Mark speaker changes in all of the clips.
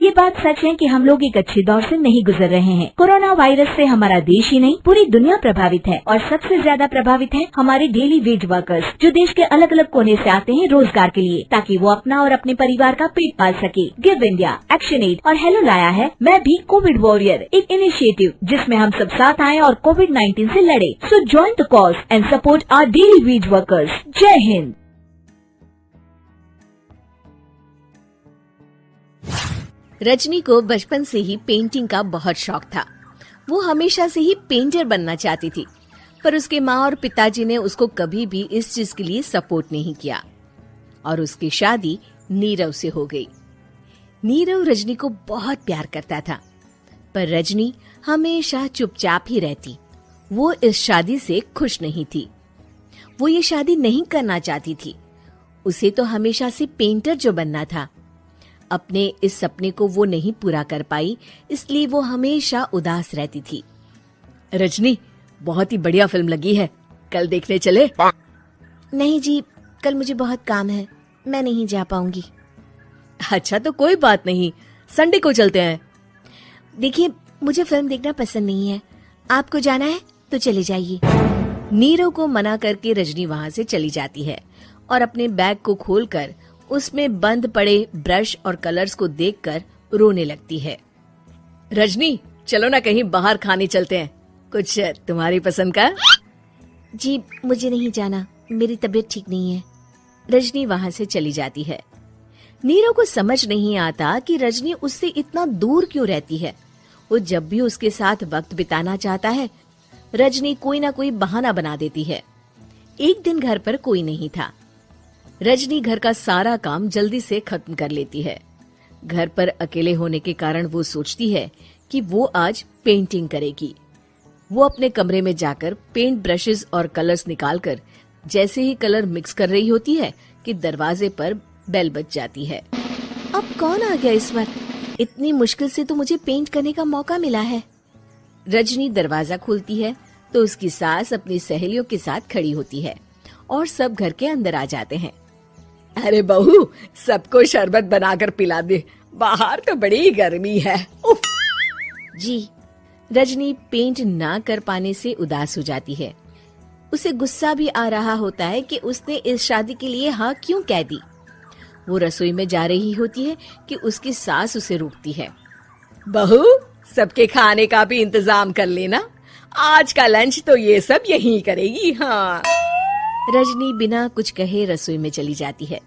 Speaker 1: ये बात सच है कि हम लोग एक अच्छे दौर से नहीं गुजर रहे हैं। कोरोना वायरस से हमारा देश ही नहीं पूरी दुनिया प्रभावित है और सबसे ज्यादा प्रभावित है हमारे डेली वेज वर्कर्स, जो देश के अलग अलग कोने से आते हैं रोजगार के लिए, ताकि वो अपना और अपने परिवार का पेट पाल सके। गिव इंडिया, एक्शन एड और हेलो लाया है मैं भी कोविड वॉरियर, एक इनिशिएटिव जिसमें हम सब साथ आए और कोविड-19 से लड़े। So join the cause and support our daily wage workers. जय हिंद।
Speaker 2: रजनी को बचपन से ही पेंटिंग का बहुत शौक था। वो हमेशा से ही पेंटर बनना चाहती थी, पर उसके माँ और पिताजी ने उसको कभी भी इस चीज के लिए सपोर्ट नहीं किया और उसकी शादी नीरव से हो गई। नीरव रजनी को बहुत प्यार करता था, पर रजनी हमेशा चुपचाप ही रहती। वो इस शादी से खुश नहीं थी। वो ये शादी नहीं करना चाहती थी। उसे तो हमेशा से पेंटर जो बनना था। अपने इस सपने को वो नहीं पूरा कर पाई, इसलिए वो हमेशा उदास रहती थी। रजनी, बहुत ही बढ़िया फिल्म लगी है, कल देखने चले?
Speaker 3: नहीं जी, कल मुझे बहुत काम है, मैं नहीं जा पाऊंगी।
Speaker 2: अच्छा तो कोई बात नहीं, संडे को चलते हैं।
Speaker 3: देखिए, मुझे फिल्म देखना पसंद नहीं है। आपको जाना है तो चले जाइए।
Speaker 2: नीरव को मना करके रजनी वहाँ से चली जाती है और अपने बैग को खोलकर उसमें बंद पड़े ब्रश और कलर्स को देखकर रोने लगती है। रजनी, चलो ना कहीं बाहर खाने चलते हैं, कुछ तुम्हारी पसंद का।
Speaker 3: जी, मुझे नहीं जाना, मेरी तबीयत ठीक नहीं है।
Speaker 2: रजनी वहाँ से चली जाती है। नीरव को समझ नहीं आता कि रजनी उससे इतना दूर क्यों रहती है। वो जब भी उसके साथ वक्त बिताना चाहता है, रजनी कोई ना कोई बहाना बना देती है। एक दिन घर पर कोई नहीं था। रजनी घर का सारा काम जल्दी से खत्म कर लेती है। घर पर अकेले होने के कारण वो सोचती है कि वो आज पेंटिंग करेगी। वो अपने कमरे में जाकर पेंट ब्रशेस और कलर्स निकालकर जैसे ही कलर मिक्स कर रही होती है कि दरवाजे पर बेल बज जाती है।
Speaker 3: अब कौन आ गया इस वक्त? इतनी मुश्किल से तो मुझे पेंट करने का मौका मिला है।
Speaker 2: रजनी दरवाजा खोलती है तो उसकी सास अपनी सहेलियों के साथ खड़ी होती है और सब घर के अंदर आ जाते हैं। अरे बहू, सबको शरबत बनाकर पिला दे, बाहर तो बड़ी गर्मी है। उफ।
Speaker 3: जी।
Speaker 2: रजनी पेंट ना कर पाने से उदास हो जाती है। उसे गुस्सा भी आ रहा होता है कि उसने इस शादी के लिए हाँ क्यों कह दी। वो रसोई में जा रही होती है कि उसकी सास उसे रोकती है। बहू, सबके खाने का भी इंतजाम कर लेना, आज का लंच तो ये सब यहीं करेगी। हाँ। रजनी बिना कुछ कहे रसोई में चली जाती है।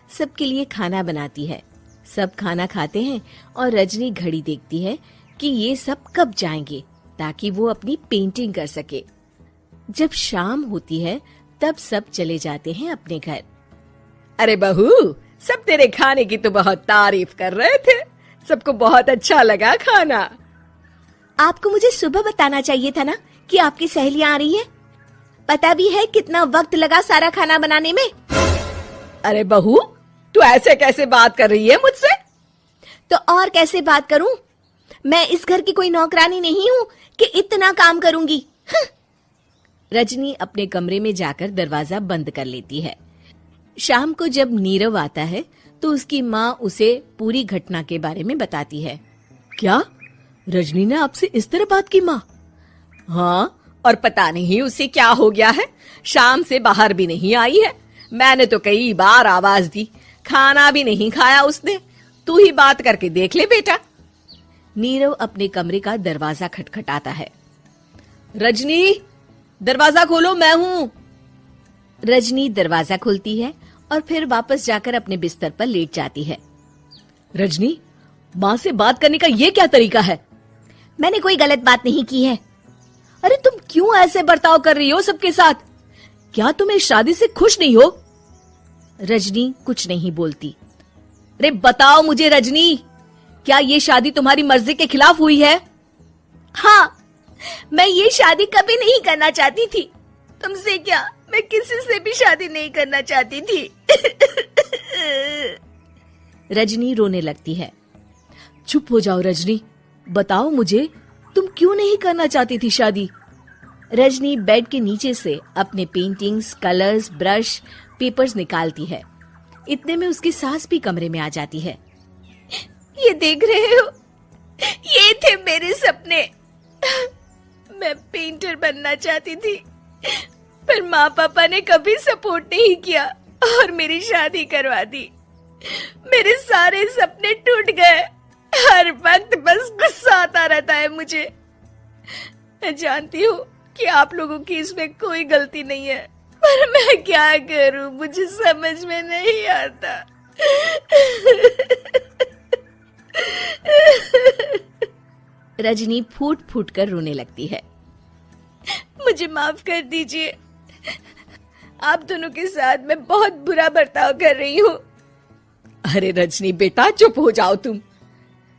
Speaker 2: सबके लिए खाना बनाती है। सब खाना खाते हैं और रजनी घड़ी देखती है कि ये सब कब जाएंगे ताकि वो अपनी पेंटिंग कर सके। जब शाम होती है तब सब चले जाते हैं अपने घर। अरे बहू, सब तेरे खाने की तो बहुत तारीफ कर रहे थे, सबको बहुत अच्छा लगा खाना।
Speaker 3: आपको मुझे सुबह बताना चाहिए था ना कि आपकी सहेलियां आ रही हैं। पता भी है कितना वक्त लगा सारा खाना बनाने में।
Speaker 2: अरे बहू, तू ऐसे कैसे बात कर रही है मुझसे?
Speaker 3: तो और कैसे बात करूं? मैं इस घर की कोई नौकरानी नहीं हूं कि इतना काम करूंगी।
Speaker 2: रजनी अपने कमरे में जाकर दरवाजा बंद कर लेती है। शाम को जब नीरव आता है तो उसकी माँ उसे पूरी घटना के बारे में बताती है। क्या रजनी ने आपसे इस तरह बात की माँ? हाँ, और पता नहीं उसे क्या हो गया है, शाम से बाहर भी नहीं आई है। मैंने तो कई बार आवाज दी, खाना भी नहीं खाया उसने। तू ही बात करके देख ले बेटा। नीरव अपने कमरे का दरवाजा खटखटाता है। रजनी, दरवाजा खोलो, मैं हूँ। रजनी दरवाजा खोलती है और फिर वापस जाकर अपने बिस्तर पर लेट जाती है। रजनी, माँ से बात करने का ये क्या तरीका है?
Speaker 3: मैंने कोई गलत बात नहीं की है।
Speaker 2: अरे तुम क्यों ऐसे बर्ताव कर रही हो सबके साथ? क्या तुम इस शादी से खुश नहीं हो? रजनी कुछ नहीं बोलती। अरे बताओ मुझे रजनी, क्या ये शादी तुम्हारी मर्जी के खिलाफ हुई है?
Speaker 3: हाँ, मैं ये शादी कभी नहीं करना चाहती थी। तुमसे क्या, मैं किसी से भी शादी नहीं करना चाहती थी।
Speaker 2: रजनी रोने लगती है। चुप हो जाओ रजनी, बताओ मुझे, तुम क्यों नहीं करना चाहती थी शादी? रजनी बेड के नीचे से अपने पेंटिंग्स, कलर्स, ब्रश, पेपर्स निकालती है। इतने में उसकी सास भी कमरे में आ जाती है।
Speaker 3: ये देख रहे हो, ये थे मेरे सपने। मैं पेंटर बनना चाहती थी, पर माँ पापा ने कभी सपोर्ट नहीं किया और मेरी शादी करवा दी। मेरे सारे सपने टूट गए। हर वक्त बस गुस्सा आता रहता है मुझे। मैं जानती हूँ कि आप लोगों की इसमें कोई गलती नहीं है, पर मैं क्या करूँ, मुझे समझ में नहीं आता।
Speaker 2: रजनी फूट फूट कर रोने लगती है।
Speaker 3: मुझे माफ कर दीजिए, आप दोनों के साथ मैं बहुत बुरा बर्ताव कर रही हूँ।
Speaker 2: अरे रजनी बेटा, चुप हो जाओ तुम।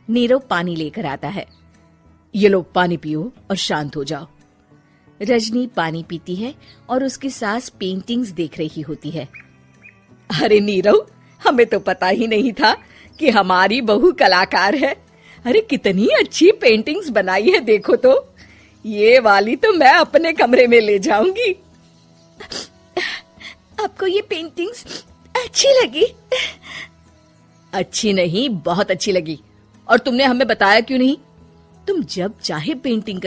Speaker 2: नीरव पानी लेकर आता है। ये लो पानी पियो और शांत हो जाओ। रजनी पानी पीती है और उसकी सास पेंटिंग्स देख रही होती है। अरे नीरव, हमें तो पता ही नहीं था कि हमारी बहू कलाकार है। अरे कितनी अच्छी पेंटिंग्स बनाई है, देखो तो। ये वाली तो मैं अपने कमरे में ले जाऊंगी।
Speaker 3: आपको ये पेंटिंग्स अच्छी लगी?
Speaker 2: अच्छी नहीं, बहुत अच्छी लगी। और तुमने हमें बताया क्यों नहीं? तुम जब चाहे पेंटिंग